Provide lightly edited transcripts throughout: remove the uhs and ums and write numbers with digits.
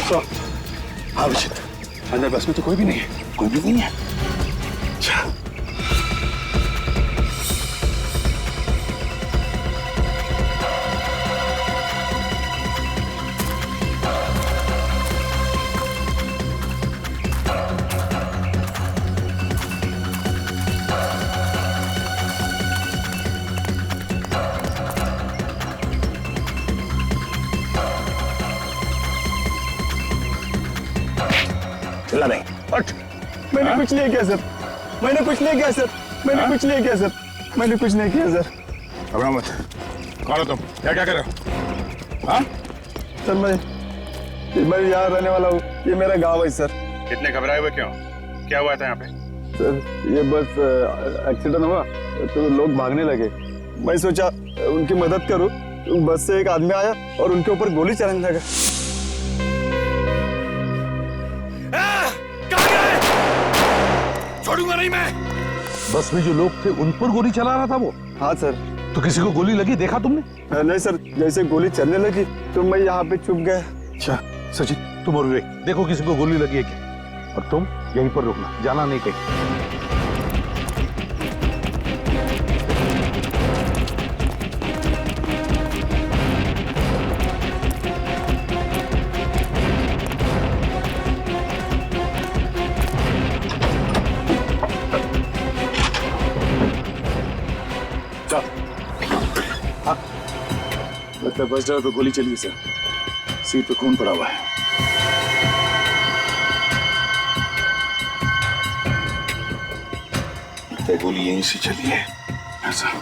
तो हाँ विचित, अंदर बस में तो कोई भी नहीं है। कोई भी नहीं है? अच्छा चिल्ला नहीं। हट। मैंने कुछ नहीं किया सर, मैंने कुछ नहीं किया सर, मैंने कुछ नहीं किया सर, मैंने कुछ नहीं किया सर। घबराओ मत। कौन हो तुम? क्या क्या कर रहे हो? हाँ? सर मैं यहाँ रहने वाला हूँ, ये मेरा गांव है सर। इतने घबराए हुए क्यों? क्या हुआ था यहाँ पे? सर ये बस एक्सीडेंट हुआ तो लोग भागने लगे, मैं सोचा उनकी मदद करूँ। बस से एक आदमी आया और उनके ऊपर गोली चलाने लगा। छोड़ूंगा नहीं मैं। बस में जो लोग थे उन पर गोली चला रहा था वो? हाँ सर। तो किसी को गोली लगी, देखा तुमने? नहीं सर, जैसे गोली चलने लगी तो मैं यहाँ पे छुप गया। अच्छा सचिन, तुम और विवेक देखो किसी को गोली लगी है क्या, और तुम यहीं पर रुकना, जाना नहीं कहीं। लगता है बस ड्राइवर पे गोली चली है सर, सीट पे खून पड़ा हुआ है। लगता है गोली यहीं से चली है ऐसा।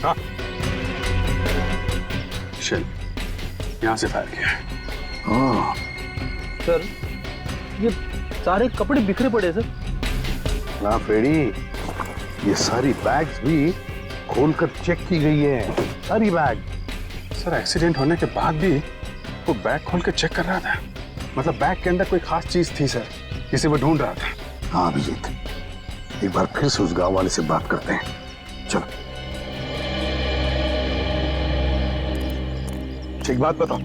हाँ शेल यहां से फायर किया है। सर ये सारे कपड़े बिखरे पड़े सर। ना फ्रेडी, ये सारी बैग्स भी खोलकर चेक की गई है, सारी बैग। सर एक्सीडेंट होने के बाद भी वो बैग खोल के चेक कर रहा था, मतलब बैग के अंदर कोई खास चीज थी सर, जिसे वो ढूंढ रहा था। हाँ अभिजीत, एक बार फिर से उस गांव वाले से बात करते हैं, चलो। एक बात बताओ,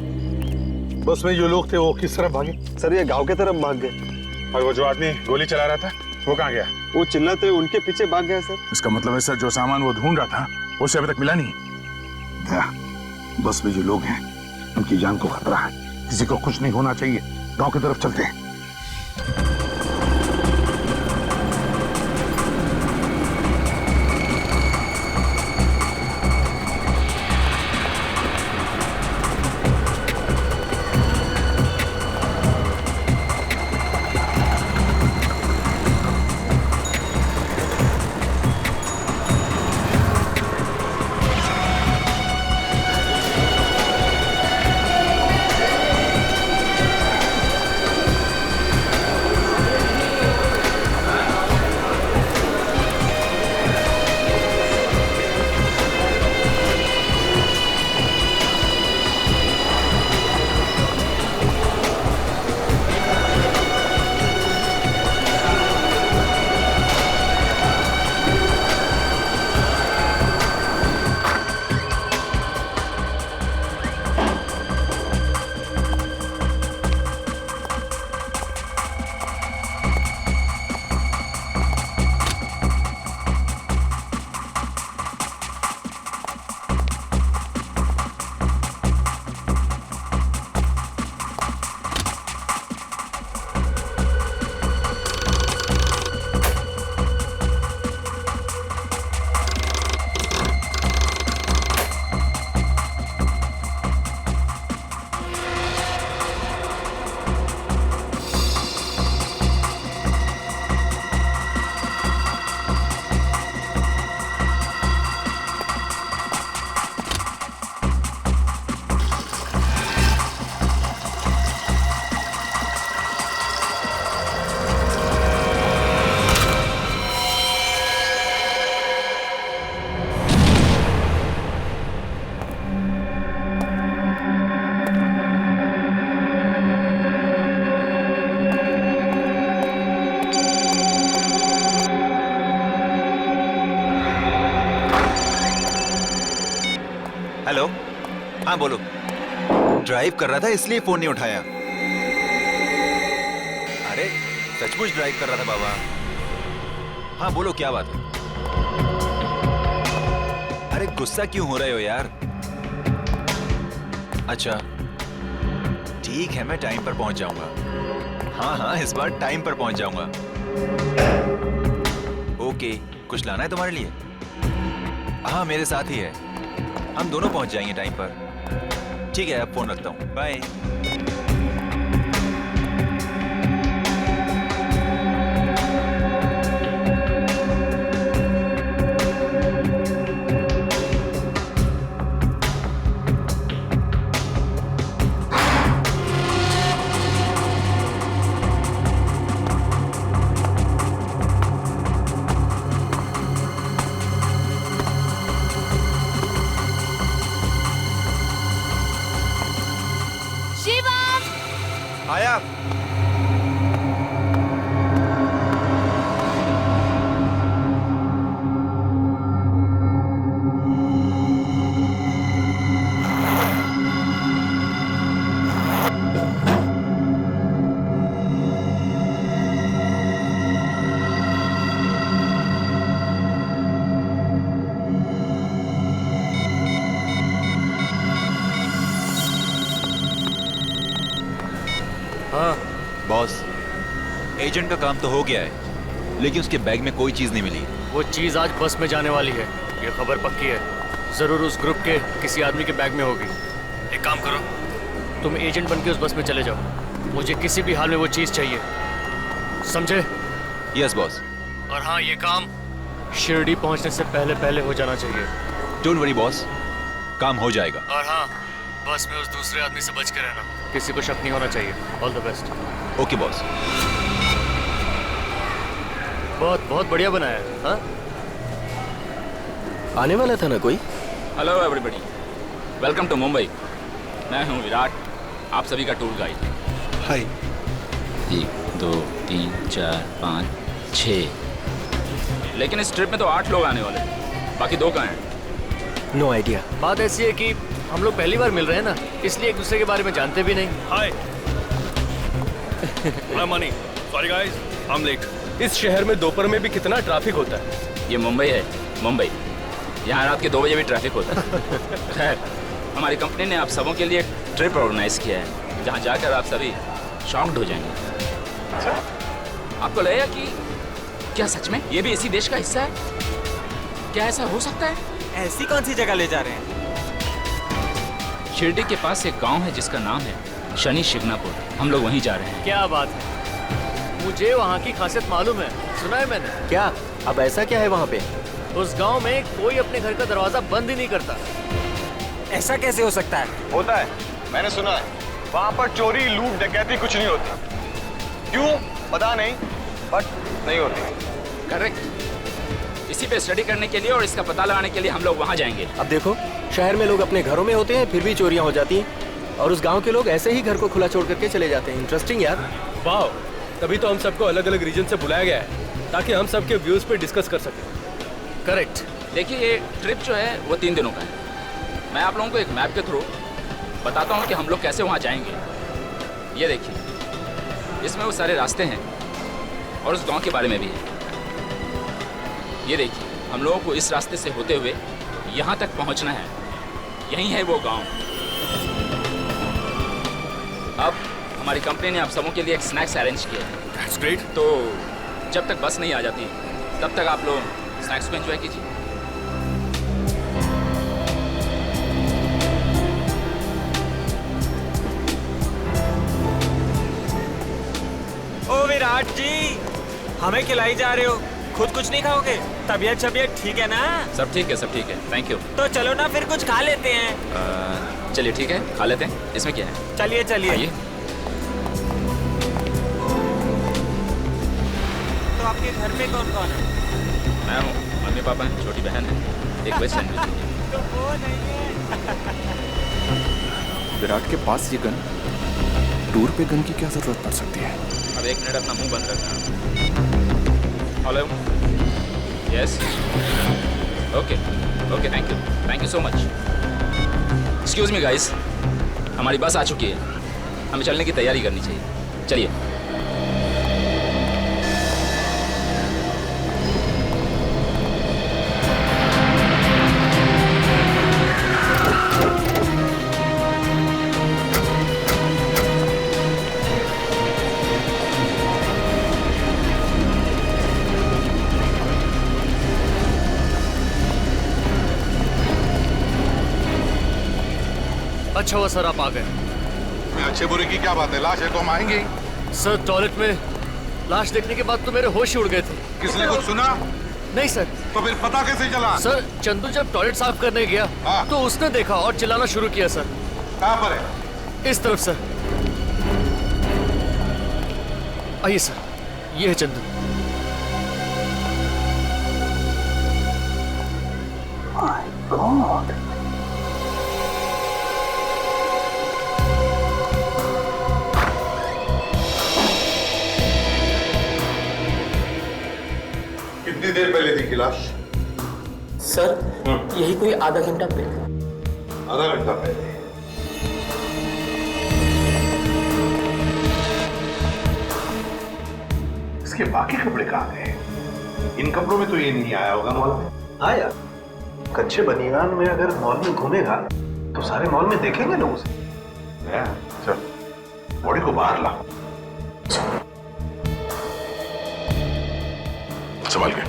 बस में जो लोग थे वो किस तरफ भागे? सर ये गांव के तरफ भाग गए। और वो जो आदमी गोली चला रहा था वो कहाँ गया? वो चिल्लाते उनके पीछे भाग गया सर। इसका मतलब है सर जो सामान वो ढूंढ रहा था उसे अभी तक मिला नहीं। क्या बस में जो लोग हैं उनकी जान को खतरा है, किसी को कुछ नहीं होना चाहिए, गांव की तरफ चलते हैं। हेलो, हाँ बोलो। ड्राइव कर रहा था इसलिए फोन नहीं उठाया। अरे सचमुच ड्राइव कर रहा था बाबा। हाँ बोलो, क्या बात है? अरे गुस्सा क्यों हो रहे हो यार? अच्छा ठीक है, मैं टाइम पर पहुंच जाऊंगा। हाँ हाँ, इस बार टाइम पर पहुंच जाऊंगा। ओके, कुछ लाना है तुम्हारे लिए? हाँ मेरे साथ ही है, हम दोनों पहुंच जाएंगे टाइम पर। ठीक है, अब फोन रखता हूँ, बाय। आया। हाँ बॉस, एजेंट का काम तो हो गया है, लेकिन उसके बैग में कोई चीज नहीं मिली। वो चीज आज बस में जाने वाली है, ये खबर पक्की है। जरूर उस ग्रुप के किसी आदमी के बैग में होगी। एक काम करो, तुम एजेंट बन के उस बस में चले जाओ। मुझे किसी भी हाल में वो चीज चाहिए, समझे? Yes boss. और हाँ, ये काम शिरडी पहुंचने से पहले पहले हो जाना चाहिए। डोंट वरी बॉस, काम हो जाएगा। और हाँ, बस में उस दूसरे आदमी से बच के रहना, किसी को शक नहीं होना चाहिए। All the best. Okay boss. बहुत बहुत बढ़िया बनाया है। हाँ, आने वाला था ना कोई? Hello everybody, welcome to Mumbai. मैं हूँ विराट, आप सभी का टूर गाइड। हाय। 1 2 3 4 5 6, लेकिन इस ट्रिप में तो 8 लोग आने वाले हैं, बाकी 2 कहाँ हैं? No idea. बात ऐसी है कि हम लोग पहली बार मिल रहे हैं ना, इसलिए एक दूसरे के बारे में जानते भी नहीं। Hi, money, sorry guys, I am late. इस शहर में दोपहर में भी कितना ट्रैफिक होता है। ये मुंबई है, मुंबई। यहाँ रात के 2 बजे भी ट्रैफिक होता है। खैर, हमारी कंपनी ने आप सबों के लिए एक ट्रिप ऑर्गेनाइज किया है, जहाँ जाकर आप सभी शॉक्ड हो जाएंगे। आपको लगेगा कि क्या सच में ये भी इसी देश का हिस्सा है? क्या ऐसा हो सकता है? ऐसी कौन सी जगह ले जा रहे हैं? शिरडी के पास एक गांव है जिसका नाम है शनि शिंगणापुर। हम लोग वहीं जा रहे हैं। क्या बात है, मुझे वहाँ की खासियत मालूम है, सुना है मैंने। क्या? अब ऐसा क्या है वहाँ पे? उस गांव में कोई अपने घर का दरवाजा बंद ही नहीं करता। ऐसा कैसे हो सकता है? होता है, मैंने सुना है। वहाँ पर चोरी, लूट, डकैती कुछ नहीं होती। क्यों पता नहीं, बट नहीं होती। करेक्ट। इसी पे स्टडी करने के लिए और इसका पता लगाने के लिए हम लोग वहाँ जाएंगे। अब देखो, शहर में लोग अपने घरों में होते हैं फिर भी चोरियां हो जाती हैं, और उस गांव के लोग ऐसे ही घर को खुला छोड़ करके चले जाते हैं। इंटरेस्टिंग यार। वाह, तभी तो हम सबको अलग अलग रीजन से बुलाया गया है, ताकि हम सबके व्यूज पे डिस्कस कर सकें। करेक्ट। देखिए, ये ट्रिप जो है वो 3 दिनों का है। मैं आप लोगों को एक मैप के थ्रू बताता हूँ कि हम लोग कैसे वहाँ जाएंगे। ये देखिए, इसमें वो सारे रास्ते हैं और उस गांव के बारे में भी है। ये देखिए, हम लोगों को इस रास्ते से होते हुए यहाँ तक पहुँचना है। यही है वो गांव। अब हमारी कंपनी ने आप सबों के लिए एक स्नैक्स अरेंज किया है। That's great. तो जब तक बस नहीं आ जाती तब तक आप लोग स्नैक्स को एंजॉय कीजिए। ओ विराट जी, हमें खिलाई जा रहे हो, खुद कुछ नहीं खाओगे? तबीयत शबीयत ठीक है ना? सब ठीक है, सब ठीक है, थैंक यू। तो चलो ना फिर कुछ खा लेते हैं। चलिए ठीक है, खा लेते हैं। इसमें क्या है? चलिए चलिए। आइए। तो आपके घर में कौन कौन है? मैं हूँ, मम्मी पापा हैं, छोटी बहन है, एक वेज सैंडविच दीजिए। तो वो नहीं है। विराट के पास ये गन, टूर पे गन की क्या जरूरत पड़ सकती है? अब 1 मिनट अपना मुंह बंद रखना। Hello, yes, okay okay, thank you so much. Excuse me guys, हमारी बस आ चुकी है, हमें चलने की तैयारी करनी चाहिए। चलिए। अच्छा हुआ सर आप आ गए। अच्छे बुरे की क्या बात है, लाश है तो हम आएंगे ही। सर टॉयलेट में लाश देखने के बाद तो मेरे होश ही उड़ गए थे। किसने कुछ सुना? नहीं सर। तो फिर पता कैसे चला? सर चंदू जब टॉयलेट साफ करने गया तो उसने देखा और चिल्लाना शुरू किया सर। कहाँ पर है? इस तरफ सर। आइए सर, ये है चंदू। माय गॉड, कितनी देर पहले थी लाश? सर यही कोई आधा घंटा पहले। आधा घंटा पहले? इसके बाकी कपड़े कहाँ गए? इन कपड़ों में तो ये नहीं आया होगा मॉल में। हाँ यार, कच्चे बनियान में अगर मॉल में घूमेगा तो सारे मॉल में देखेंगे लोग उसे। चल बॉडी को बाहर ला। संभाल के।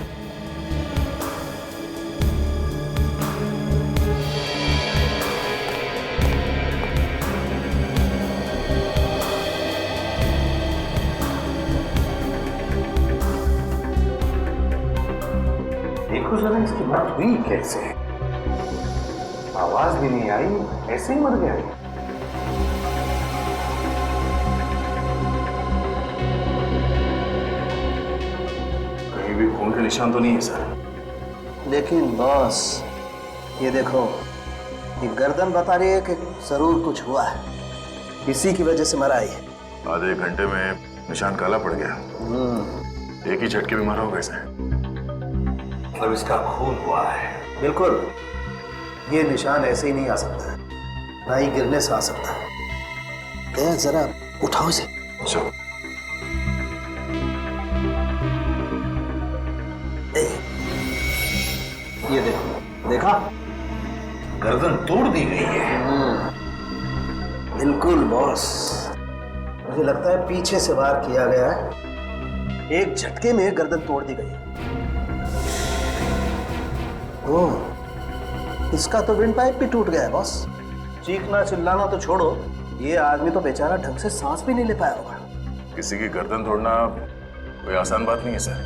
देखो जरा इसकी मौत हुई कैसे? आवाज भी नहीं आई, ऐसे ही मर गया। कहीं भी खून के निशान तो नहीं है सर। लेकिन बॉस ये देखो, ये गर्दन बता रही है कि जरूर कुछ हुआ है, इसी की वजह से मरा है। आधे घंटे में निशान काला पड़ गया। एक ही झटके में मरा होगा इसे। मतलब इसका खून हुआ है। बिल्कुल, ये निशान ऐसे ही नहीं आ सकता, ना ही गिरने से आ सकता है। जरा उठाओ इसे। ये देखो, देखा? गर्दन तोड़ दी गई है। बिल्कुल बॉस, मुझे लगता है पीछे से वार किया गया है, एक झटके में गर्दन तोड़ दी गई। ओह, इसका तो विंड पाइप भी टूट गया है बॉस। चीखना चिल्लाना तो छोड़ो, ये आदमी तो बेचारा ढंग से सांस भी नहीं ले पाया होगा। किसी की गर्दन तोड़ना कोई आसान बात नहीं है सर।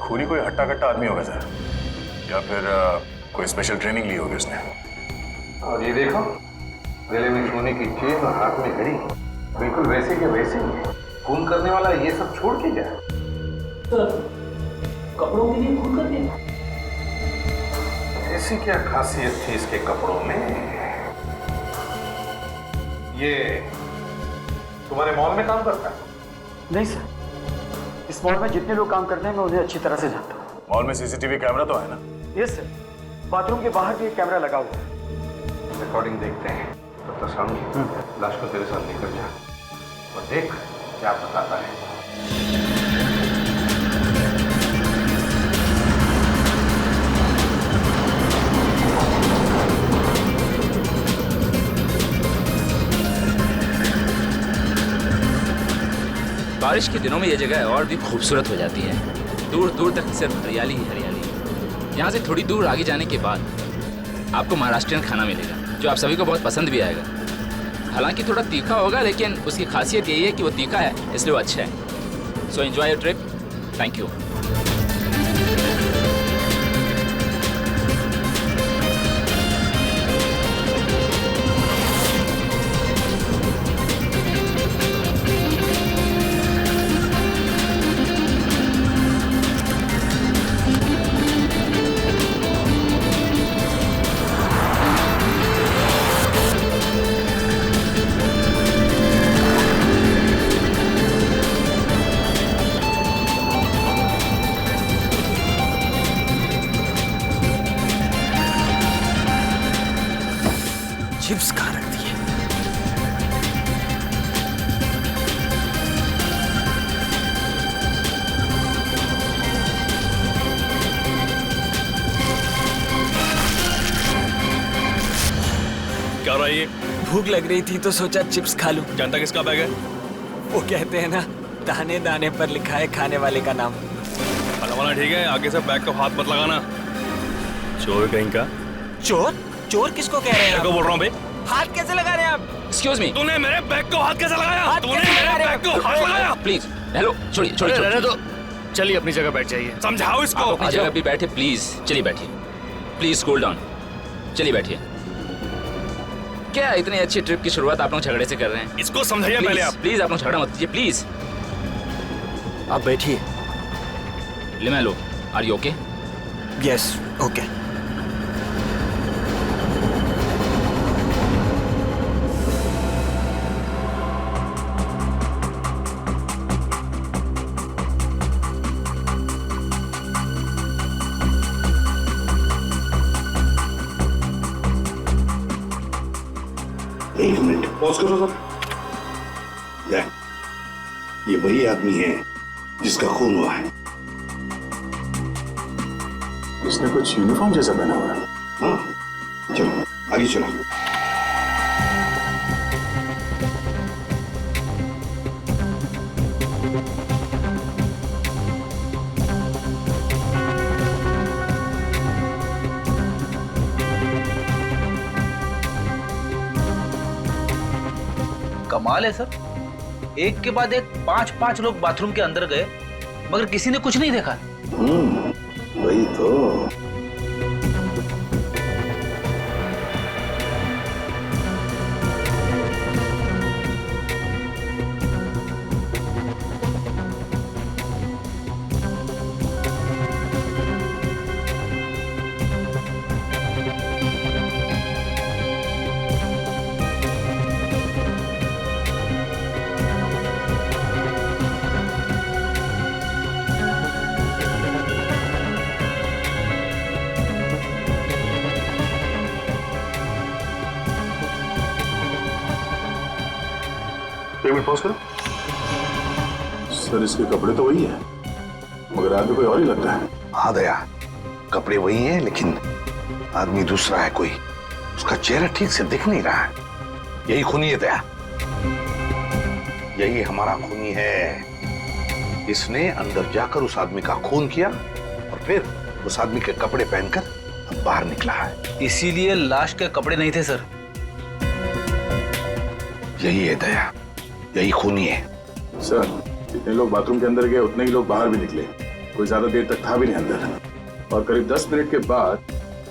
खूनी कोई हट्टा कट्टा आदमी होगा सर, या फिर कोई स्पेशल ट्रेनिंग ली होगी उसने। और ये देखो, गले में सोने की चेन और हाथ में घड़ी, बिल्कुल वैसे के वैसे ही। खून करने वाला ये सब छोड़ के जाए। सर कपड़ों के लिए खून कर दिया? ऐसी क्या खासियत थी इसके कपड़ों में? ये तुम्हारे मॉल में काम करता है? नहीं सर, इस मॉल में जितने लोग काम करते हैं मैं उन्हें अच्छी तरह से जानता हूँ। मॉल में सीसीटीवी कैमरा तो है ना? यस सर, बाथरूम के बाहर भी एक कैमरा लगा हुआ है। रिकॉर्डिंग देखते हैं। तब तक सामने लाश को तेरे साथ लेकर जा और देख क्या बताता है। बारिश के दिनों में ये जगह और भी खूबसूरत हो जाती है। दूर दूर तक सिर्फ हरियाली ही हरियाली। यहाँ से थोड़ी दूर आगे जाने के बाद आपको महाराष्ट्रियन खाना मिलेगा, जो आप सभी को बहुत पसंद भी आएगा। हालांकि थोड़ा तीखा होगा, लेकिन उसकी खासियत यही है कि वो तीखा है, इसलिए वो अच्छा है। So enjoy your trip. Thank you. Chips कहाँ रख दिए? क्या हो रहा है ये? भूख लग रही थी तो सोचा चिप्स खा लूं। जानता किसका बैग है? वो कहते हैं ना, दाने दाने पर लिखा है खाने वाले का नाम। वाला ठीक है, आगे से बैग को हाथ मत लगाना। चोर कहीं का। चोर? चोर किसको कह रहे हैं? बोल रहा हूँ बे। हाथ कैसे लगा रहे हैं आप? एक्सक्यूज मी, तूने मेरे बैग को हाथ कैसे लगाया? तूने मेरे बैग को हाथ लगाया? प्लीज। हेलो, छोड़िए छोड़िए रहने छोड़िए। दो, चलिए अपनी जगह बैठ जाइए। समझाओ इसको। आप अपनी जगह भी बैठे प्लीज। चलिए बैठिए, प्लीज कूल डाउन। चलिए बैठिए। क्या इतनी अच्छी ट्रिप की शुरुआत आप लोग झगड़े से कर रहे हैं? इसको समझाइए पहले आप। प्लीज आप लोग झगड़ा मत कीजिए प्लीज। आप बैठिए। ले लो, are you okay? Yes, okay. एक मिनट पॉज करो सर। ये वही आदमी है जिसका खून हुआ है। इसने कुछ यूनिफॉर्म जैसा पहना हुआ है। हाँ, चलो आगे चलो। कमाल है सर, एक के बाद एक 5-5 लोग बाथरूम के अंदर गए मगर किसी ने कुछ नहीं देखा। वही तो। एक मिनट पॉज करो। सर इसके कपड़े तो वही है मगर आदमी कोई और ही लगता है। हाँ दया, कपड़े वही हैं लेकिन आदमी दूसरा है कोई। उसका चेहरा ठीक से दिख नहीं रहा है। यही खूनी है दया, यही हमारा खूनी है। इसने अंदर जाकर उस आदमी का खून किया और फिर उस आदमी के कपड़े पहनकर अब बाहर निकला है। इसीलिए लाश के कपड़े नहीं थे सर। यही है दया, यही खूनी है। सर जितने लोग बाथरूम के अंदर गए उतने ही लोग बाहर भी निकले। कोई ज्यादा देर तक था भी नहीं अंदर। और करीब 10 मिनट के बाद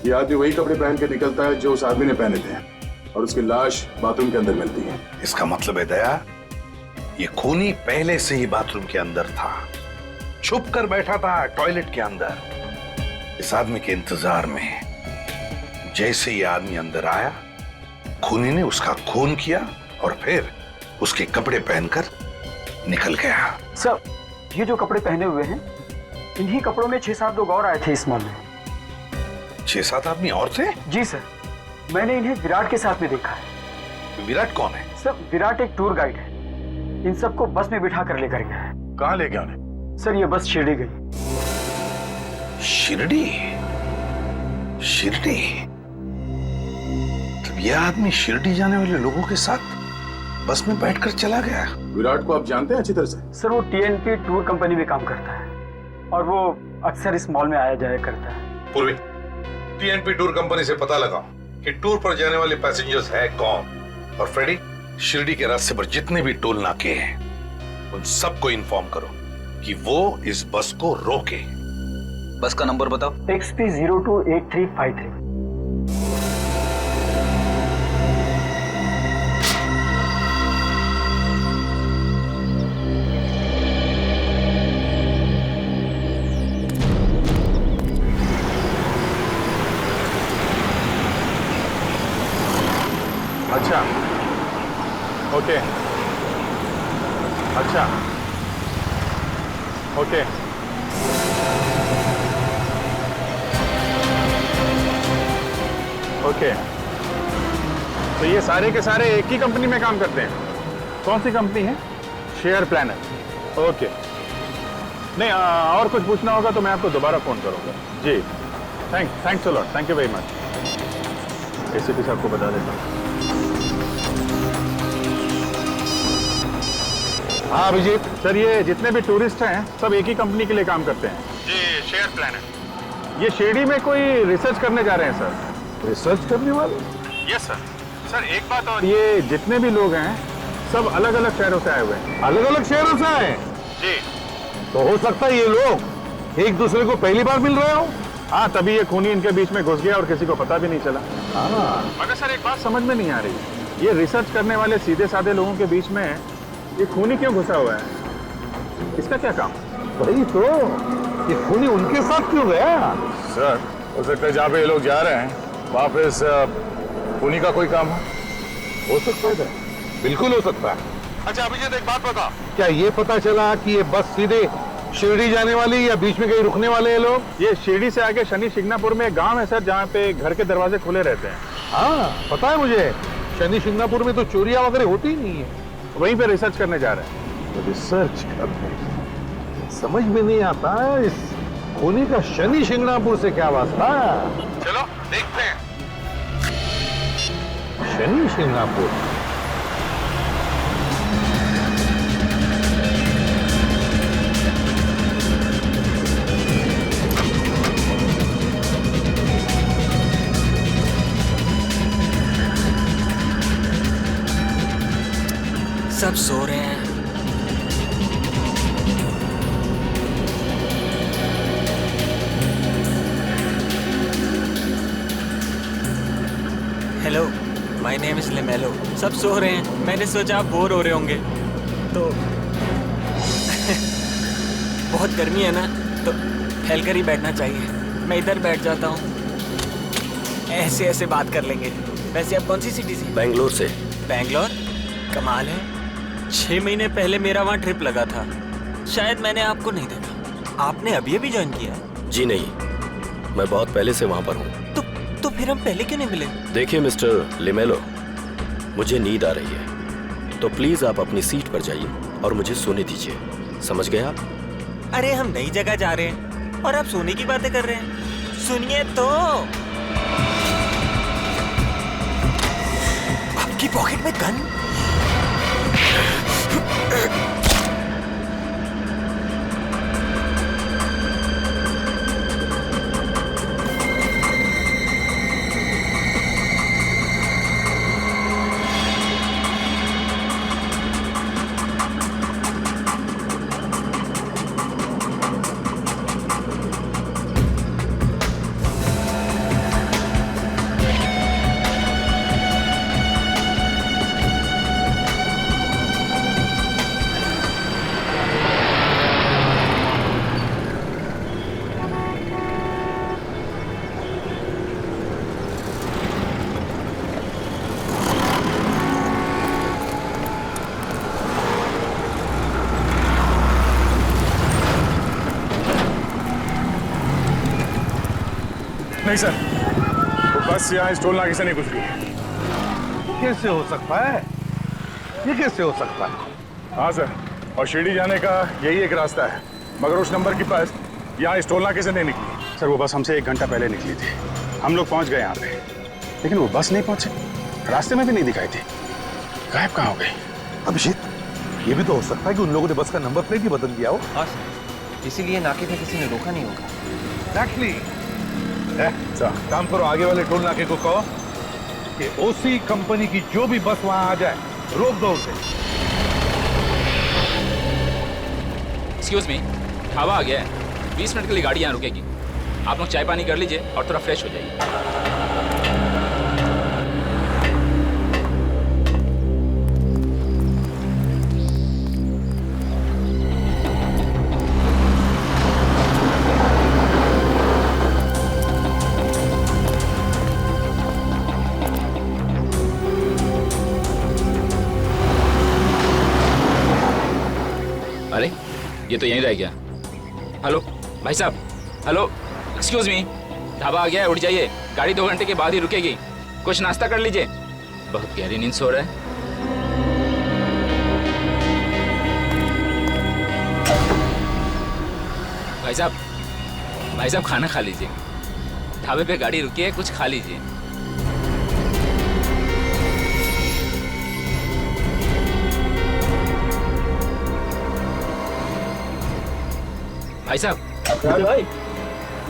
ये आदमी वही कपड़े पहन के निकलता है जो उस आदमी ने पहने थे और उसकी लाश बाथरूम के अंदर मिलती है। इसका मतलब है दया, ये खूनी पहले से ही बाथरूम के अंदर था, छुप कर बैठा था टॉयलेट के अंदर इस आदमी के इंतजार में। जैसे ये आदमी अंदर आया, खूनी ने उसका खून किया और फिर उसके कपड़े पहनकर निकल गया। सर, ये जो कपड़े पहने हुए हैं, इन्हीं कपड़ों में 6-7 लोग और आए थे इस मॉल में। 6-7 आदमी और थे? जी सर, मैंने इन्हें विराट के साथ में देखा है। विराट कौन है? सर, विराट एक टूर गाइड है। इन सबको बस में बिठा कर लेकर गया है। कहाँ ले गया उन्हें? सर, ये बस शिरडी गई। शिरडी? शिरडी? तब यह आदमी शिरडी जाने वाले लोगों के साथ बस में बैठकर चला गया। विराट को आप जानते हैं अच्छी तरह से? सर, वो TNP टूर कंपनी में काम करता है और वो अक्सर इस मॉल में आया जाया करता है। पूर्वी, TNP टूर कंपनी से पता लगाओ कि टूर पर जाने वाले पैसेंजर्स है कौन। और फ्रेडी, शिरडी के रास्ते पर जितने भी टोल नाके हैं उन सबको इन्फॉर्म करो कि वो इस बस को रोके। बस का नंबर बताओ। XP 028353। अच्छा, ओके, अच्छा, ओके। ओके, तो ये सारे के सारे एक ही कंपनी में काम करते हैं? कौन सी कंपनी है? Share planner. ओके, नहीं और कुछ पूछना होगा तो मैं आपको दोबारा फोन करूंगा। जी, thanks a lot, thank you very much. ACP साहब को बता देता हूँ। हाँ अभिजीत सर, ये जितने भी टूरिस्ट हैं सब एक ही कंपनी के लिए काम करते हैं जी, शेयर प्लानर। ये शिरडी में कोई रिसर्च करने जा रहे हैं सर। रिसर्च करने वाले? Yes sir. सर एक बात और, ये जितने भी लोग हैं सब अलग अलग शहरों से आए हुए हैं। अलग अलग शहरों से आए? जी। तो हो सकता है ये लोग एक दूसरे को पहली बार मिल रहे हो। हाँ, तभी ये खूनी इनके बीच में घुस गया और किसी को पता भी नहीं चला। हाँ। मगर सर एक बात समझ में नहीं आ रही, ये रिसर्च करने वाले सीधे साधे लोगों के बीच में ये खूनी क्यों घुसा हुआ है? इसका क्या काम? वही तो, ये खूनी उनके साथ क्यों गया? सर हो सकता है जहाँ पे ये लोग जा रहे हैं वहाँ पे इस खूनी का कोई काम हो सकता है, बिल्कुल हो सकता है। अच्छा अभिजीत एक बात बता, क्या ये पता चला कि ये बस सीधे शिरडी जाने वाली या बीच में कहीं रुकने वाले हैं लोग? ये शिरडी से आगे शनि शिंगणापुर में एक गांव है सर, जहाँ पे घर के दरवाजे खुले रहते हैं। हाँ पता है मुझे, शनि शिंगणापुर में तो चोरियां वगैरह होती ही नहीं है। वहीं पे रिसर्च करने जा रहे हैं। तो रिसर्च करने समझ में नहीं आता इस खूनी का शनि शिंगणापुर से क्या वास्ता? चलो देखते हैं। शनि शिंगणापुर? सब सो रहे हैं। Hello, my name is Lemelo. सब सो रहे हैं, मैंने सोचा आप बोर हो रहे होंगे तो बहुत गर्मी है ना, तो फैलकर ही बैठना चाहिए। मैं इधर बैठ जाता हूँ, ऐसे ऐसे बात कर लेंगे। वैसे आप कौन सी सिटी से? बेंगलोर से। बेंगलोर? कमाल है, 6 महीने पहले मेरा वहाँ ट्रिप लगा था, शायद मैंने आपको नहीं देखा। आपने अभी अभी ज्वाइन किया? जी नहीं, मैं बहुत पहले से वहाँ पर हूँ। तो फिर हम पहले क्यों नहीं मिले? देखिए मिस्टर लिमेलो, मुझे नींद आ रही है, तो प्लीज आप अपनी सीट पर जाइए और मुझे सोने दीजिए। समझ गए आप? अरे हम नई जगह जा रहे हैं और आप सोने की बातें कर रहे हैं। सुनिए तो, आपकी पॉकेट में गन? नहीं सर, वो बस यहाँ इस टोल नाके से नहीं गुजरी। कैसे हो सकता है? ये कैसे हो सकता है? हाँ सर, और शिरडी जाने का यही एक रास्ता है, मगर उस नंबर की बस यहाँ इस टोल नाके से नहीं निकली। सर वो बस हमसे 1 घंटा पहले निकली थी, हम लोग पहुंच गए यहाँ पे, लेकिन वो बस नहीं पहुंचे, रास्ते में भी नहीं दिखाई थी। गायब कहाँ हो गई? अभिजीत, ये भी तो हो सकता है कि उन लोगों ने बस का नंबर प्लेट ही बदल दिया हो। हाँ सर, इसीलिए नाके पे किसी ने रोका नहीं होगा। Exactly. काम करो, आगे वाले टोल नाके को कहो कि ओसी कंपनी की जो भी बस वहां आ जाए रोक दो उसे। एक्सक्यूज मी, ढाबा आ गया है, 20 मिनट के लिए गाड़ी यहाँ रुकेगी। आप लोग चाय पानी कर लीजिए और थोड़ा फ्रेश हो जाइए। अरे ये तो यहीं रह गया। हेलो भाई साहब, हेलो, एक्सक्यूज मी, ढाबा आ गया है, उठ जाइए, गाड़ी 2 घंटे के बाद ही रुकेगी, कुछ नाश्ता कर लीजिए। बहुत गहरी नींद सो रहा है। भाई साहब खाना खा लीजिए। ढाबे पे गाड़ी रुकी है, कुछ खा लीजिए। भाई साहब। भाई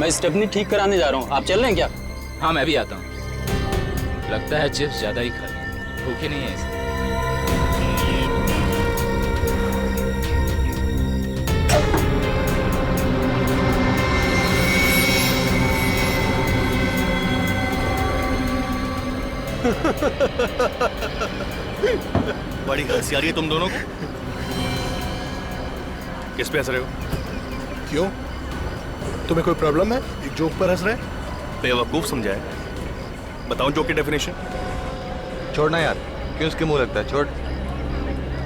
मैं स्टेपनी ठीक कराने जा रहा हूँ, आप चल रहे हैं क्या? हाँ मैं भी आता हूँ। लगता है चिप्स ज्यादा ही खा ली, भूखे नहीं है इसे। बड़ी हंसी आ रही है तुम दोनों को। किस पे हंस रहे हो? क्यों, तुम्हें कोई प्रॉब्लम है? एक जोक पर हंस रहे? बेवकूफ समझाए। बताओ जोक की डेफिनेशन। छोड़ना यार, क्यों उसके मुंह लगता है? छोड़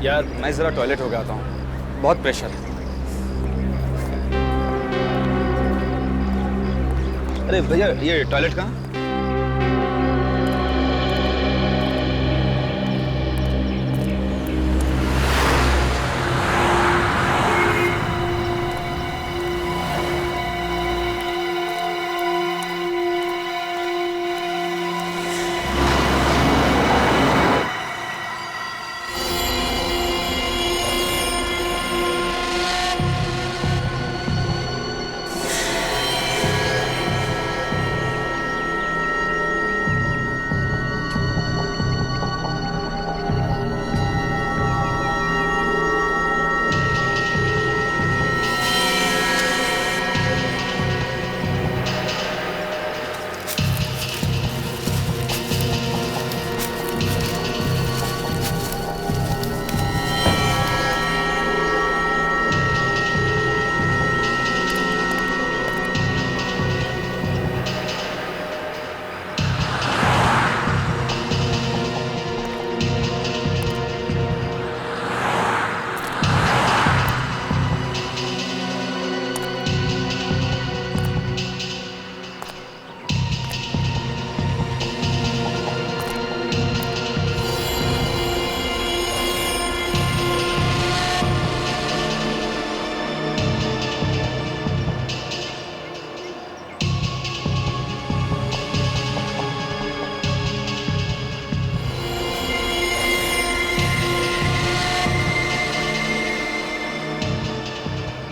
यार मैं जरा टॉयलेट हो गया आता हूँ, बहुत प्रेशर है। अरे भैया ये टॉयलेट कहाँ?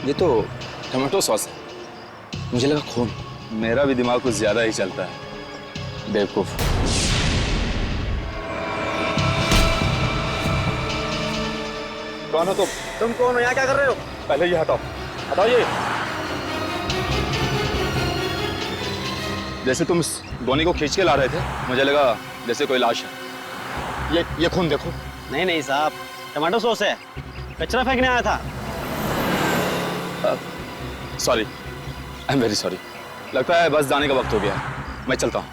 ये तो टमाटो सॉस है, मुझे लगा खून। मेरा भी दिमाग कुछ ज्यादा ही चलता है, बेवकूफ। कौन हो तुम कौन हो? यहाँ क्या कर रहे हो? पहले ये हटाओ, हटाओ ये। जैसे तुम इस गोनी को खींच के ला रहे थे, मुझे लगा जैसे कोई लाश है। ये खून देखो। नहीं नहीं साहब, टमाटो सॉस है, कचरा फेंकने आया था। Sorry, I am very sorry. लगता है बस जाने का वक्त हो गया, मैं चलता हूँ।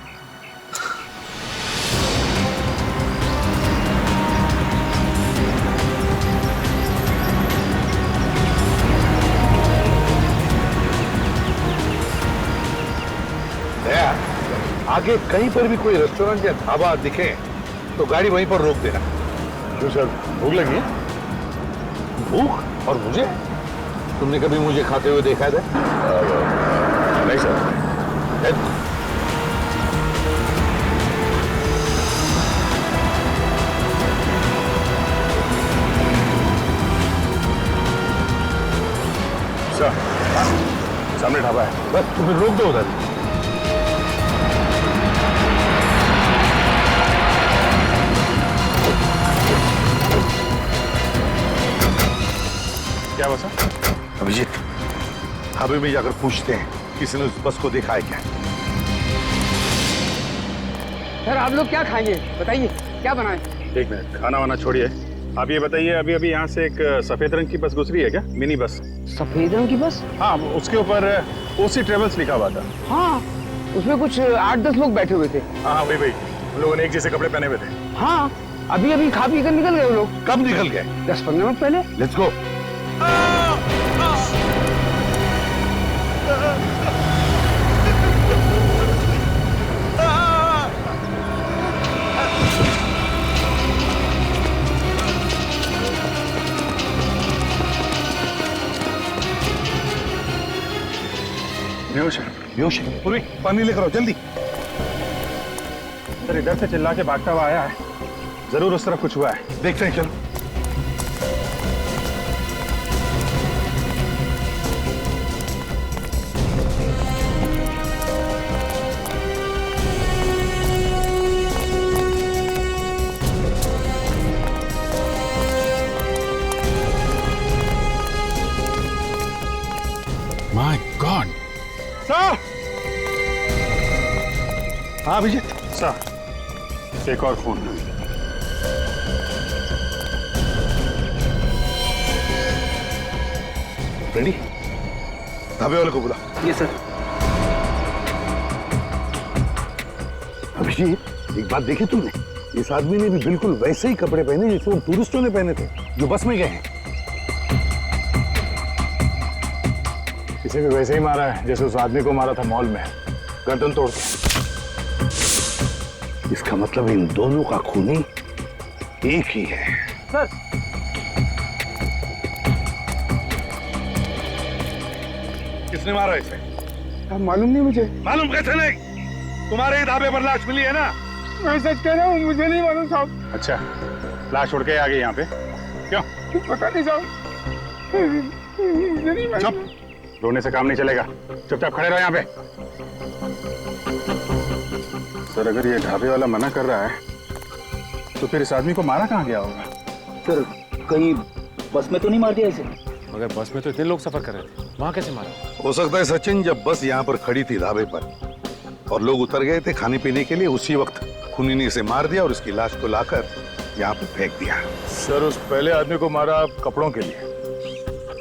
आगे कहीं पर भी कोई रेस्टोरेंट या ढाबा दिखे तो गाड़ी वहीं पर रोक देना। क्यों सर, भूख लगी है? भूख? और मुझे? तुमने कभी मुझे खाते हुए देखा है? नहीं सर। सर, सामने ढाबा है, बस तुम्हें रोक दो उधर। क्या बसा? अभिजीत, ढाबे में जाकर पूछते हैं किसी ने उस बस को देखा है क्या? सर आप लोग क्या खाएंगे बताइए, क्या बनाएं? एक मिनट, खाना वाना छोड़िए, आप ये बताइए, अभी अभी यहाँ से एक सफेद रंग की बस गुजरी है क्या? Mini bus. सफेद रंग की बस? हाँ, उसके ऊपर ओसी ट्रेवल्स लिखा हुआ था। हाँ, उसमें कुछ 8-10 लोग बैठे हुए थे। हाँ वही वही, उन लोगों ने एक जैसे कपड़े पहने हुए थे। हाँ, अभी अभी खा पी कर निकल गए वो लोग। कब निकल गए? 10-15 मिनट पहले। Let's go. बेहोश है। पूरी पानी लेकर आओ जल्दी। सर इधर से चिल्ला के भागता हुआ आया है, जरूर उस तरफ कुछ हुआ है। देखते हैं, चलो। My God sir. हाँ अभिजीत सर, एक और फोन। रेडी? ढाबे वाले को बुला। ये सर। अभिजीत एक बात देखी तुमने, इस आदमी ने भी बिल्कुल वैसे ही कपड़े पहने जैसे वो टूरिस्टों ने पहने थे जो बस में गए हैं। इसे भी वैसे ही मारा है जैसे उस आदमी को मारा था मॉल में, गर्दन तोड़ के। इसका मतलब इन दोनों का खूनी एक ही है। सर किसने मारा इसे? अब मालूम नहीं मुझे। मालूम कैसे नहीं? तुम्हारे ढाबे पर लाश मिली है ना? मैं सच कह रहा हूँ, मुझे नहीं मालूम साहब। अच्छा, लाश उड़ के आ गई यहाँ पे? क्यों? पता नहीं साहब, मुझे नहीं मालूम। चुप, रोने से काम नहीं चलेगा, चुपचाप खड़े रहो यहाँ पे। सर अगर ये ढाबे वाला मना कर रहा है तो फिर इस आदमी को मारा कहाँ गया होगा? सर कहीं बस में तो नहीं मार दिया इसे? मगर बस में तो इतने लोग सफर कर रहे थे, वहां कैसे मारा? हो सकता है सचिन, जब बस यहाँ पर खड़ी थी ढाबे पर और लोग उतर गए थे खाने पीने के लिए, उसी वक्त खूनी ने इसे मार दिया और उसकी लाश को लाकर यहाँ पर फेंक दिया। सर उस पहले आदमी को मारा कपड़ों के लिए,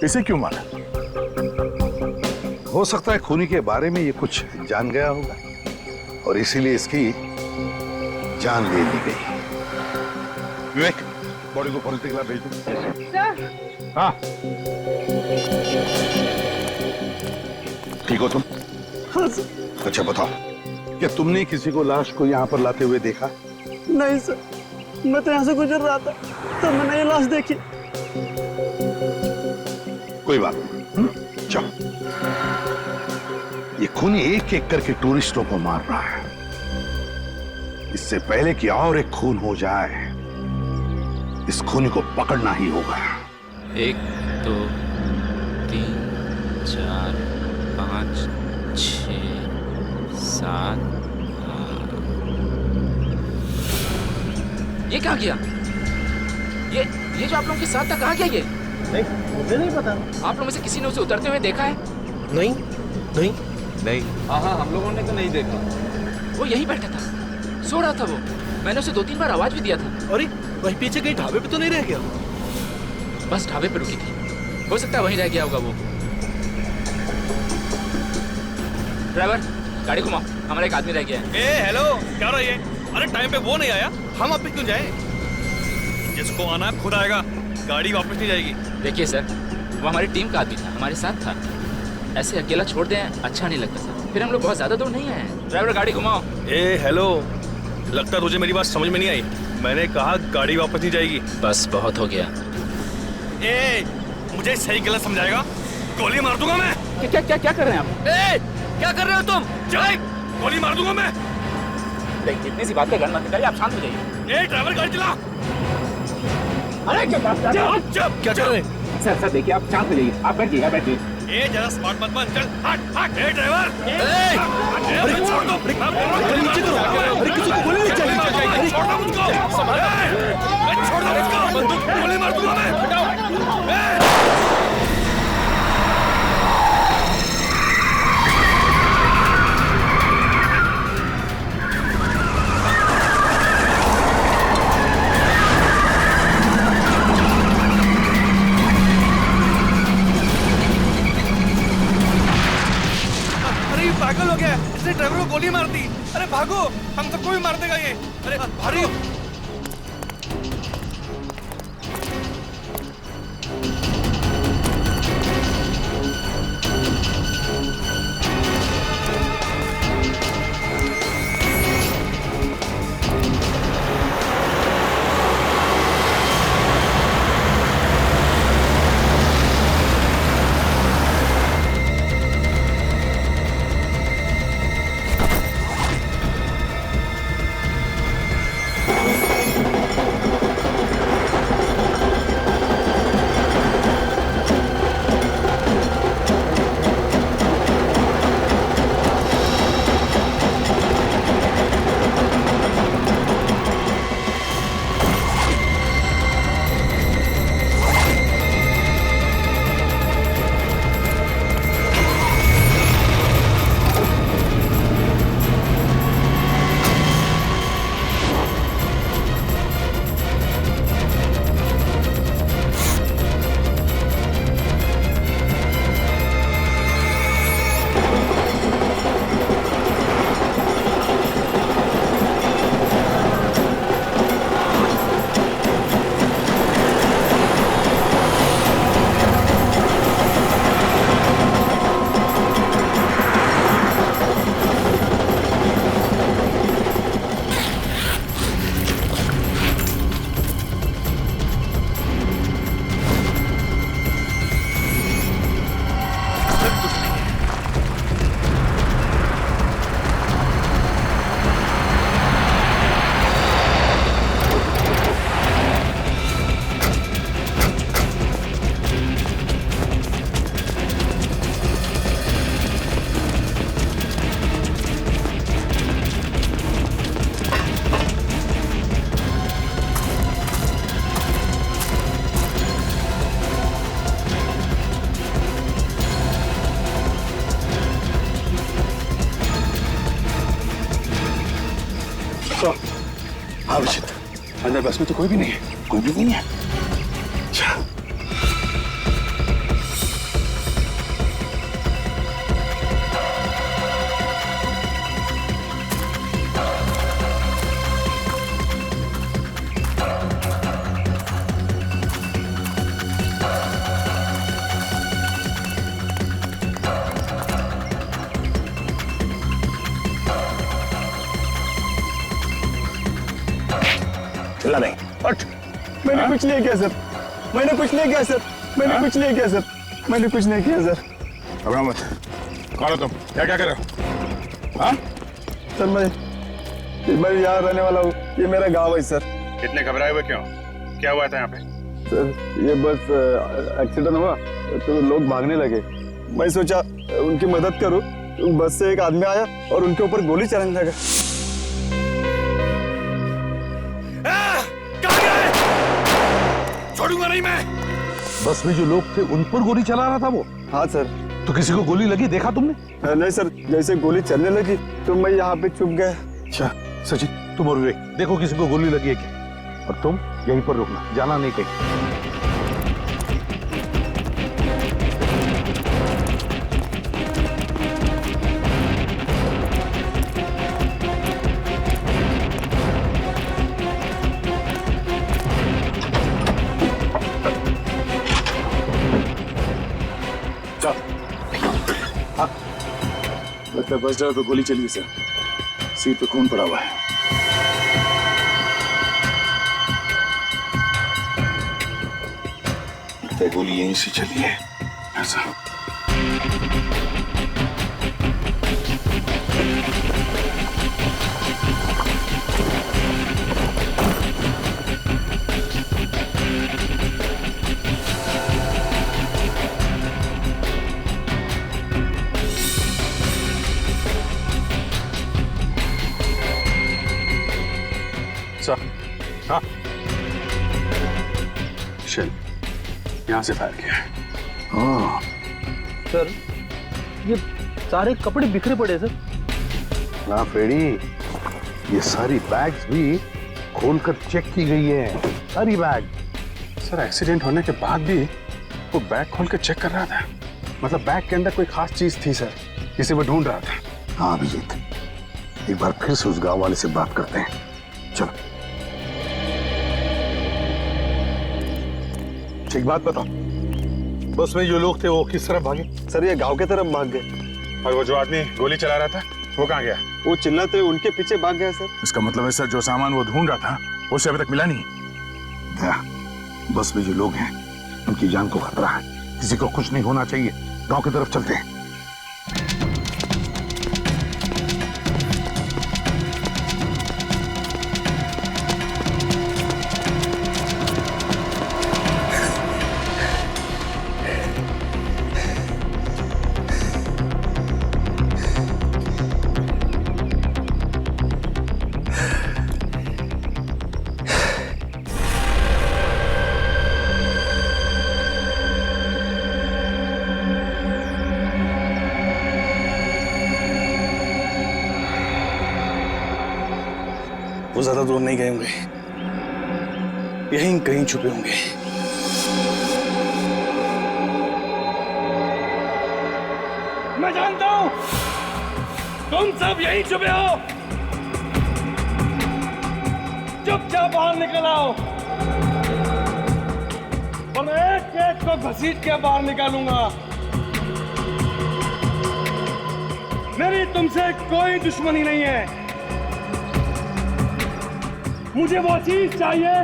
इसे क्यों मारा? हो सकता है खूनी के बारे में ये कुछ जान गया होगा और इसीलिए इसकी जान ले ली गई। विवेक, बॉडी को फॉरेंसिक लैब भेज दो। हाँ ठीक हो तुम? हाँ सर। अच्छा बताओ, क्या तुमने किसी को लाश को यहाँ पर लाते हुए देखा? नहीं सर, मैं तो यहाँ से गुजर रहा था तो मैंने ये लाश देखी। कोई बात नहीं, चलो। ये खूनी एक एक करके टूरिस्टों को मार रहा है। इससे पहले कि और एक खून हो जाए, इस खूनी को पकड़ना ही होगा। 1 2 3 4 5 6 7 ये क्या किया? ये जो आप लोगों के साथ था, कहाँ गया ये? नहीं, मुझे नहीं पता। आप लोगों में से किसी ने उसे उतरते हुए देखा है? नहीं नहीं नहीं। हाँ हम लोगों ने तो नहीं देखा। वो यहीं बैठा था, सो रहा था वो। मैंने उसे 2-3 बार आवाज भी दिया था। अरे वहीं पीछे कहीं ढाबे पे तो नहीं रह गया? बस ढाबे पे रुकी थी, हो सकता है वहीं रह गया होगा वो। ड्राइवर गाड़ी घुमाओ, हमारा एक आदमी रह गया है। ए हेलो, क्या रहा है? अरे टाइम पे वो नहीं आया, हम अब भी क्यों जाए? जिसको आना खुद आएगा, गाड़ी वापस नहीं जाएगी। देखिए सर, वो हमारी टीम का आदमी था, हमारे साथ था। ऐसे अकेला छोड़ दें अच्छा नहीं लगता सर। फिर हम लोग बहुत ज्यादा दूर नहीं आए हैं। ड्राइवर गाड़ी घुमाओ। ए हेलो, लगता तुझे मेरी बात समझ में नहीं आई। मैंने कहा गाड़ी वापस नहीं जाएगी। बस बहुत हो गया। ए मुझे सही गलत समझाएगा, गोली मार दूंगा मैं। क्या कर रहे हैं आप? ए क्या कर रहे हो तुम? चल, गोली मार दूंगा मैं। इतनी सी बात का मत करिए, आप शांत हो जाइए। ए ड्राइवर गाड़ी चला। अरे चुप, क्या कर रहे हैं? सर देखिए, आप शांत हो जाइए, आप बैठिए। ए जरा स्मार्ट मत बन, चल हट। ए ड्राइवर, अरे छोड़ दो। अरे किसी को गोली नहीं चलेगी। छोड़ दो मुझको। छोड़ दो मुझको, बंदूक गोली मार दूंगा मैं। हटाओ। पागल हो गया, इसने ड्राइवर को गोली मार दी। अरे भागो, हम सबको भी मार देगा ये। अरे भागो। हाँ अभिजीत, अंदर बस में तो कोई भी नहीं है। कोई भी नहीं है? अच्छा। चिल्ला नहीं। हट। मैंने कुछ नहीं किया सर, मैंने कुछ नहीं किया सर, मैंने कुछ नहीं किया सर, मैंने कुछ नहीं किया सर। घबराओ मत। कौन हो तुम? क्या क्या कर रहे हो? हाँ? सर मैं यहाँ रहने वाला हूँ, ये मेरा गाँव है सर। इतने घबराए हुए क्यों? क्या हुआ था यहाँ पे? सर ये बस एक्सीडेंट हुआ तो लोग भागने लगे। मैं सोचा उनकी मदद करूं, बस से एक आदमी आया और उनके ऊपर गोली चलाने लगा। छोड़ूंगा नहीं मैं। बस में जो लोग थे उन पर गोली चला रहा था वो? हाँ सर। तो किसी को गोली लगी, देखा तुमने? नहीं सर, जैसे गोली चलने लगी तो मैं यहाँ पे चुप गया। अच्छा सचिन, तुम और विवेक देखो किसी को गोली लगी है क्या, और तुम यहीं पर रुकना, जाना नहीं कहीं। लगता है बस ड्राइवर पे गोली चली है सर, सीट पे खून पड़ा हुआ है। लगता है गोली यहीं से चली है ऐसा। हाँ शेल यहाँ से फायर किया है। हाँ सर ये सारे कपड़े बिखरे पड़े सर। ना फ्रेडी, ये सारी बैग्स भी खोलकर चेक की गई है, सारी बैग। सर एक्सीडेंट होने के बाद भी वो बैग खोल के चेक कर रहा था, मतलब बैग के अंदर कोई खास चीज थी सर जिसे वो ढूंढ रहा था। हाँ अभिजीत, एक बार फिर से उस गांव वाले से बात करते हैं, चलो। एक बात बताओ, बस में जो लोग थे वो किस तरफ भागे? सर ये गांव के तरफ भाग गए। और वो जो आदमी गोली चला रहा था वो कहाँ गया? वो चिल्लाते उनके पीछे भाग गया सर। इसका मतलब है सर जो सामान वो ढूंढ रहा था वो उसे अभी तक मिला नहीं। बस में जो लोग हैं उनकी जान को खतरा है, किसी को कुछ नहीं होना चाहिए। गांव की तरफ चलते हैं। वो ज्यादा दूर नहीं गए होंगे, यहीं कहीं छुपे होंगे। मैं जानता हूं तुम सब यहीं छुपे हो। चुपचाप बाहर निकल आओ और मैं एक एक को घसीट के बाहर निकालूंगा। मेरी तुमसे कोई दुश्मनी नहीं है। मुझे वो चीज चाहिए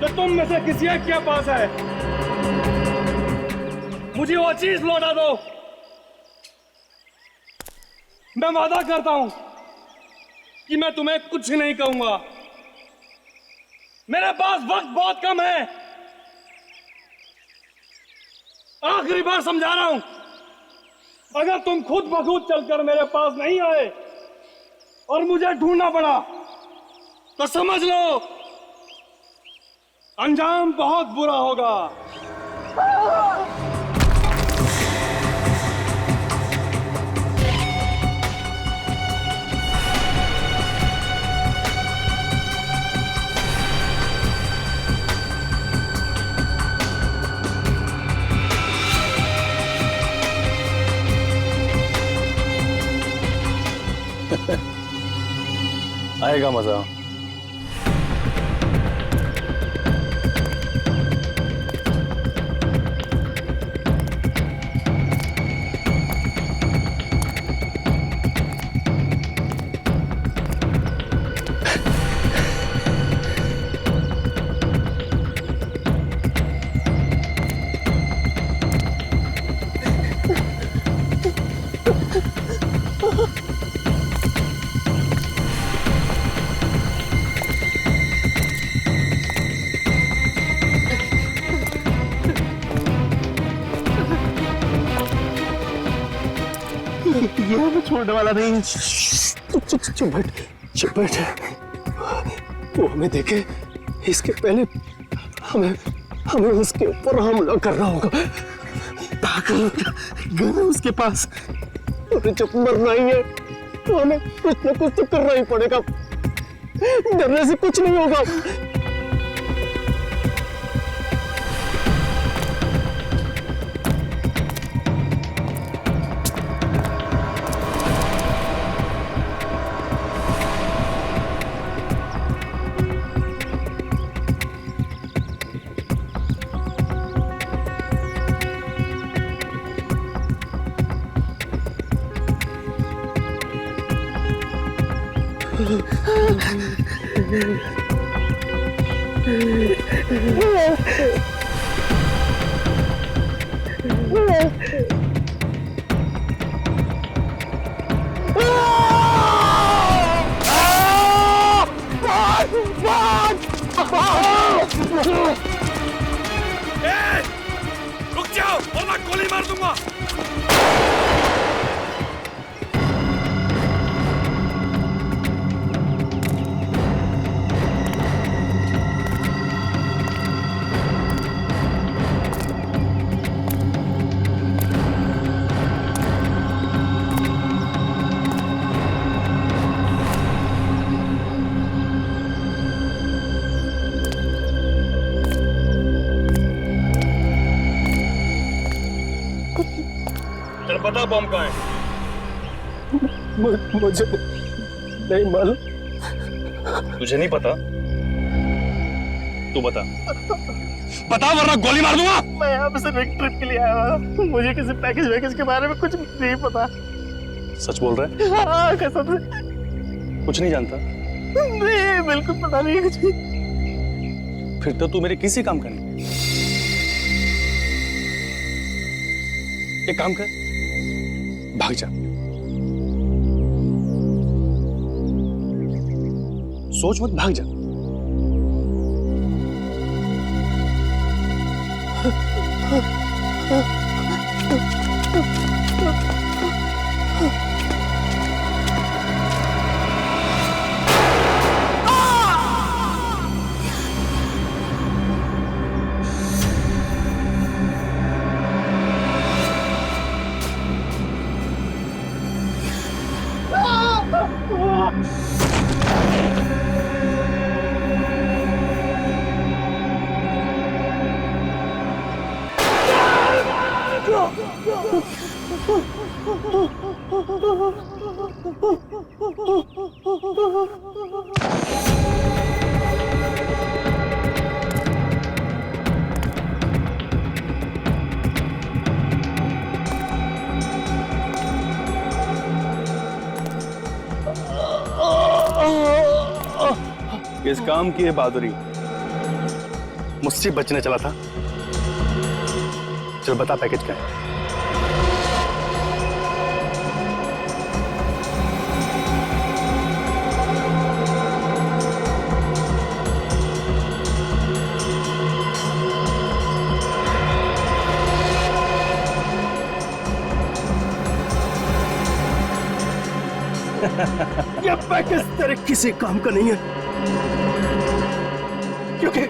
जो तुम में से किसी एक के पास है। मुझे वो चीज लौटा दो। मैं वादा करता हूं कि मैं तुम्हें कुछ नहीं कहूंगा। मेरे पास वक्त बहुत कम है। आखिरी बार समझा रहा हूं, अगर तुम खुद ब खुद चलकर मेरे पास नहीं आए और मुझे ढूंढना पड़ा तो समझ लो अंजाम बहुत बुरा होगा। आएगा मजा। ये हमें छोड़ने वाला नहीं है। चुप बैठ। वो हमें देखे इसके पहले हमें उसके ऊपर हमला करना होगा। पागल गन है उसके पास, और जब मरना ही है तो हमें कुछ ना कुछ तो करना ही पड़ेगा। डरने से कुछ नहीं होगा। रुक जाओ वरना गोली मार दूंगा। बता बम कहाँ है? मुझे नहीं मालूम। तुझे नहीं पता? तू बता वरना गोली मार दूंगा। मैं यहाँ पे सिर्फ एक ट्रिप के लिए आया हूँ। मुझे किसी पैकेज के बारे में कुछ नहीं पता। सच बोल रहा है? हाँ कसम से। कुछ नहीं जानता? नहीं बिल्कुल पता नहीं कुछ भी। फिर तो तू मेरे किसी काम का नहीं। एक काम कर, भाग जा। सोच मत, भाग जा। इस काम की है बहादुरी। मुझसे बचने चला था। चल बता पैकेज क्या है? ये पैकेज तेरे किसी काम का नहीं है, क्योंकि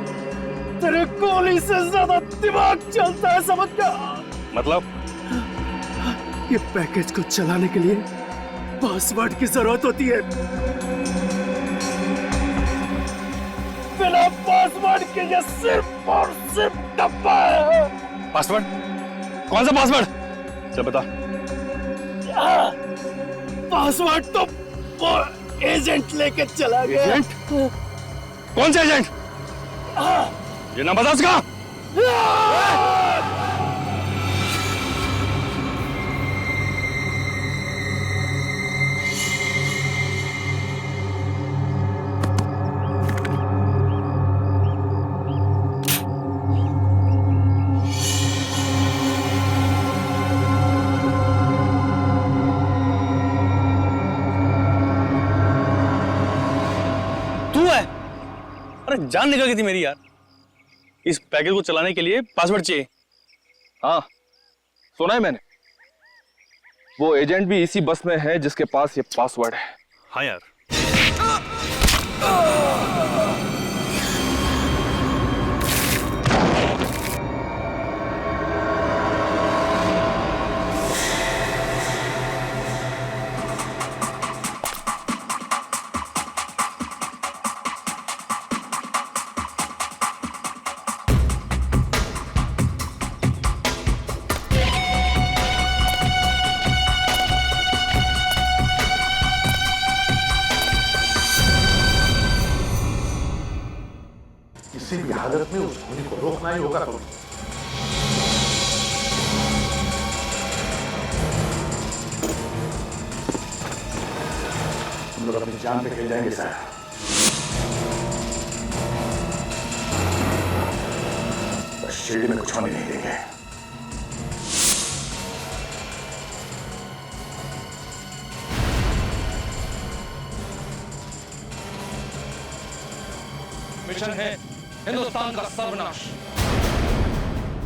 तेरे गोली से ज्यादा दिमाग चलता है, समझ गया? मतलब? ये पैकेज को चलाने के लिए पासवर्ड की जरूरत होती है। बिना पासवर्ड के ये सिर्फ और सिर्फ डब्बा है। पासवर्ड? कौन सा पासवर्ड? चल बता। पासवर्ड तो एजेंट लेके चला गया। एजेंट? कौन सा एजेंट? ये नाम बता उसका। तू है? अरे जान निकल गई थी मेरी यार। इस पैकेज को चलाने के लिए पासवर्ड चाहिए। हाँ सुना है मैंने, वो एजेंट भी इसी बस में है जिसके पास ये पासवर्ड है। हाँ यार। किसी भी हालत में उस खूनी को रोकना ही होगा। तो हम लोग अपनी जान पे खेल जाएंगे सर। बस शिरडी में कुछ होने नहीं देंगे। मिशन है हिंदुस्तान का सर्वनाश।